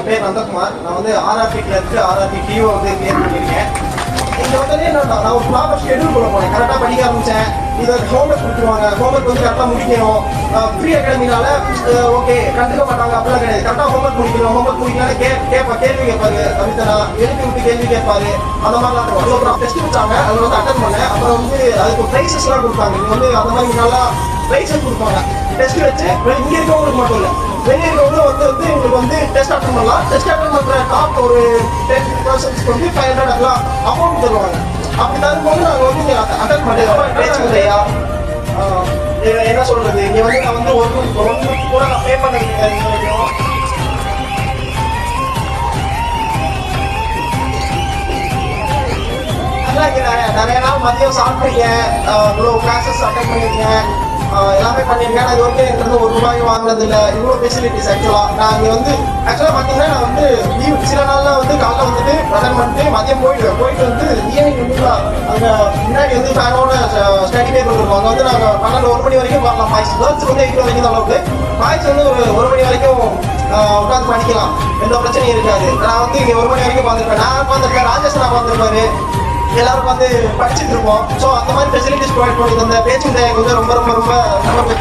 பேர் நந்தகுமார். நான் வந்து ஆர்ஆர்பி கிளர்க்கு ஆர்ஆர்பி டிஓ வந்து பேர் பண்ணியிருக்கேன். இங்கே வந்து நான் ஒரு ப்ராப்பர் ஷெடியூல் போட போனேன். கரெக்டாக படிக்க ஆரம்பித்தேன். இதை ஹோம்ஒர்க் கொடுத்துருவாங்க. ஹோம்ஒர்க் வந்து கரெக்டாக முடிக்கணும். ஃப்ரீ அகாடமினால ஓகே கண்டுக்க மாட்டாங்க, அப்படிலாம் கிடையாது. கரெக்டாக ஹோம்ஒர்க் முடிக்கணும். ஹோம்ஒர்க் முடிக்கலான்னு கேள்வி கேட்பாரு. கவிதனா எழுப்பி விட்டு கேள்வி கேட்பாரு. அந்த மாதிரிலாம் இருக்கும். அப்புறம் டெஸ்ட் வச்சாங்க, அதில் வந்து அட்டன் பண்ணேன். அப்புறம் வந்து அதுக்கு ப்ரைஸஸ்லாம் கொடுத்தாங்க. நீங்கள் வந்து அந்த மாதிரி நல்லா ப்ரைஸஸ் கொடுப்பாங்க. டெஸ்ட் வச்சு இங்கே இருக்கவங்களுக்கு மட்டும் இல்லை, வெளியே இருக்கவங்களும் வந்து உங்களுக்கு வந்து டெஸ்ட் அட்டன் பண்ணலாம். டெஸ்ட் அட்டன் பண்ணுற டாப் ஒரு 10% வந்து 500 அதெல்லாம் அமௌண்ட் தருவாங்க. அப்படி தரும்போது நாங்கள் வந்து அட்டன் பண்ணுறோம். பேச்சு இல்லையா என்ன சொல்றது, இங்கே வந்து நான் வந்து ஒன்று கூட நான் பே பண்ண நிறைய நாள் மதியம் சாப்பிட்ருக்கேன். இவ்வளோ கிளாஸஸ் அட்டன் பண்ணியிருக்கேன், எல்லாமே பண்ணியிருக்கேன். இது வந்து என்கிட்ட ₹1 வாங்கினது இல்லை. இவ்வளோ ஃபெசிலிட்டிஸ் நான் இங்கே வந்து பார்த்தீங்கன்னா நான் வந்து லீவ் சில நாள்லாம் வந்து காலைல வந்துட்டு அட்டன் பண்ணிட்டு மதியம் போயிட்டு வந்து ஈவினிங் வந்து அங்கே முன்னாடி வந்து ஃபேனோட ஸ்டடி டேபிள் இருக்கும். அங்கே வந்து நாங்கள் 12-1 மணி வரைக்கும் பார்க்கலாம். பாய்ஸ் கேர்ள்ஸ் வந்து 8 வரைக்கும் தான் அளவுக்கு, பாய்ஸ் வந்து ஒரு 1 மணி வரைக்கும் உட்காந்து படிக்கலாம். எந்த பிரச்சனையும் இருக்காது. நான் வந்து இங்கே 1 மணி வரைக்கும் பார்த்துருப்பேன். நான் பார்த்துருக்கேன், ராஜேஷ் நான் பார்த்துருப்பாரு, எல்லாரும் வந்து படிச்சுட்டு இருப்போம். ஸோ அந்த மாதிரி ஃபெசிலிட்டிஸ் ப்ரொவைட் பண்ணி தந்த பேச்சு வந்து ரொம்ப ரொம்ப ரொம்ப ரொம்ப